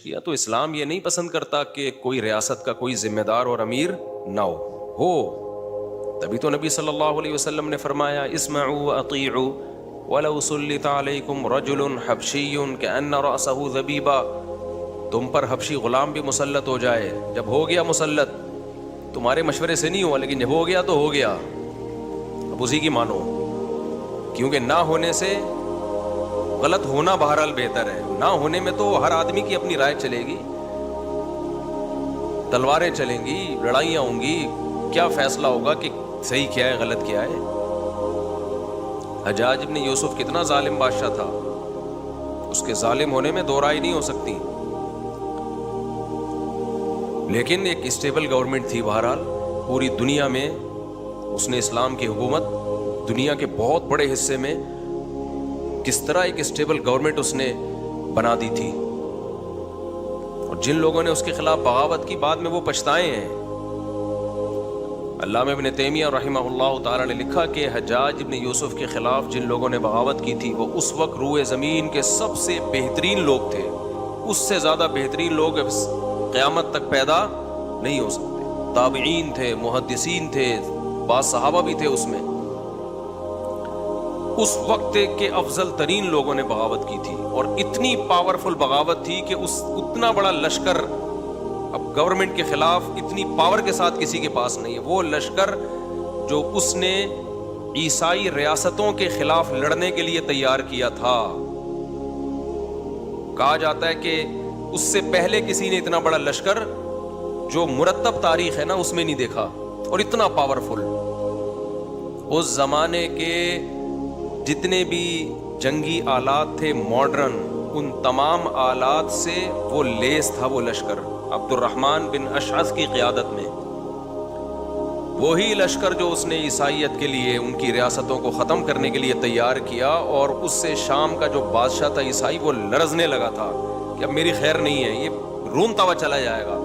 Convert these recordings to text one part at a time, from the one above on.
کیا تو اسلام یہ نہیں پسند کرتا کہ کوئی ریاست کا کوئی ذمہ دار اور امیر نہ ہو. تبھی تو نبی صلی اللہ علیہ وسلم نے فرمایا اسمعوا واطیعوا ولو سلط علیکم رجل حبشی کأن رأسہ ذبیبہ. تم پر حبشی غلام بھی مسلط ہو جائے، جب ہو گیا مسلط، تمہارے مشورے سے نہیں ہوا لیکن جب ہو گیا تو ہو گیا، اب اسی کی مانو، کیونکہ نہ ہونے سے غلط ہونا بہرحال بہتر ہے. نہ ہونے میں تو ہر آدمی کی اپنی رائے چلے گی، تلواریں چلیں گی، لڑائیاں ہوں گی، کیا فیصلہ ہوگا کہ صحیح کیا ہے غلط کیا ہے. حجاج ابن یوسف کتنا ظالم بادشاہ تھا، اس کے ظالم ہونے میں دو رائے نہیں ہو سکتی، لیکن ایک اسٹیبل گورنمنٹ تھی. بہرحال پوری دنیا میں اس نے اسلام کی حکومت دنیا کے بہت بڑے حصے میں کس طرح ایک اسٹیبل گورنمنٹ اس نے بنا دی تھی. اور جن لوگوں نے اس کے خلاف بغاوت کی بعد میں وہ پچھتائے ہیں. علامہ ابن تیمیہ رحمہ اللہ تعالی نے لکھا کہ حجاج ابن یوسف کے خلاف جن لوگوں نے بغاوت کی تھی وہ اس وقت روئے زمین کے سب سے بہترین لوگ تھے. اس سے زیادہ بہترین لوگ قیامت تک پیدا نہیں ہو سکتے. تابعین تھے، محدثین تھے، بعض صحابہ بھی تھے اس میں. اس وقت کے افضل ترین لوگوں نے بغاوت کی تھی، اور اتنی پاورفل بغاوت تھی کہ اتنا بڑا لشکر اب گورنمنٹ کے خلاف اتنی پاور کے ساتھ کسی کے پاس نہیں ہے. وہ لشکر جو اس نے عیسائی ریاستوں کے خلاف لڑنے کے لیے تیار کیا تھا، کہا جاتا ہے کہ اس سے پہلے کسی نے اتنا بڑا لشکر جو مرتب تاریخ ہے نا اس میں نہیں دیکھا، اور اتنا پاورفل. اس زمانے کے جتنے بھی جنگی آلات تھے ماڈرن، ان تمام آلات سے وہ لیس تھا وہ لشکر عبد الرحمن بن اشعث کی قیادت میں. وہی لشکر جو اس نے عیسائیت کے لیے ان کی ریاستوں کو ختم کرنے کے لیے تیار کیا، اور اس سے شام کا جو بادشاہ تھا عیسائی وہ لرزنے لگا تھا کہ اب میری خیر نہیں ہے، یہ رونتا ہوا چلا جائے گا،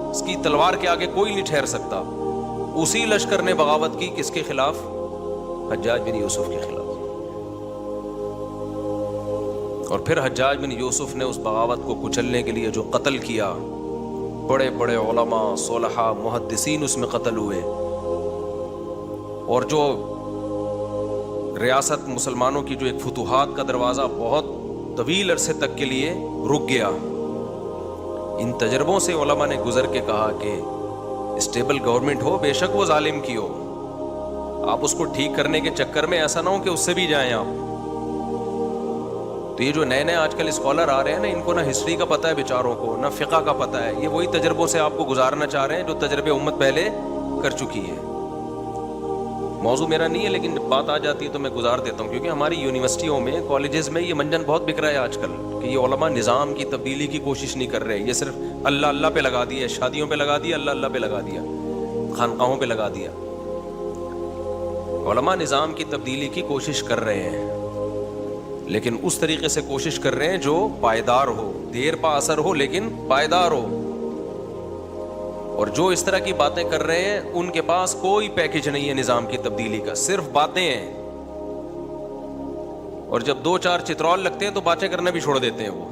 اس کی تلوار کے آگے کوئی نہیں ٹھہر سکتا. اسی لشکر نے بغاوت کی کس کے خلاف؟ حجاج بن یوسف کے خلاف. اور پھر حجاج بن یوسف نے اس بغاوت کو کچلنے کے لیے جو قتل کیا، بڑے بڑے علماء، صلحاء، محدثین اس میں قتل ہوئے، اور جو ریاست مسلمانوں کی جو ایک فتوحات کا دروازہ بہت طویل عرصے تک کے لیے رک گیا. ان تجربوں سے علماء نے گزر کے کہا کہ اسٹیبل گورنمنٹ ہو، بے شک وہ ظالم کی ہو، آپ اس کو ٹھیک کرنے کے چکر میں ایسا نہ ہو کہ اس سے بھی جائیں آپ. تو یہ جو نئے نئے آج کل اسکالر آ رہے ہیں نا، ان کو نہ ہسٹری کا پتہ ہے بیچاروں کو، نہ فقہ کا پتہ ہے. یہ وہی تجربوں سے آپ کو گزارنا چاہ رہے ہیں جو تجربے امت پہلے کر چکی ہے. موضوع میرا نہیں ہے لیکن جب بات آ جاتی ہے تو میں گزار دیتا ہوں، کیونکہ ہماری یونیورسٹیوں میں، کالجز میں یہ منجن بہت بک رہا ہے آج کل کہ یہ علماء نظام کی تبدیلی کی کوشش نہیں کر رہے، یہ صرف اللہ اللہ پہ لگا دیا، شادیوں پہ لگا دیا، اللہ اللہ پہ لگا دیا، خانقاہوں پہ لگا دیا. علماء نظام کی تبدیلی کی کوشش کر رہے ہیں، لیکن اس طریقے سے کوشش کر رہے ہیں جو پائیدار ہو، دیر پا اثر ہو لیکن پائیدار ہو. اور جو اس طرح کی باتیں کر رہے ہیں ان کے پاس کوئی پیکج نہیں ہے نظام کی تبدیلی کا، صرف باتیں ہیں. اور جب دو چار چترول لگتے ہیں تو باتیں کرنا بھی چھوڑ دیتے ہیں وہ.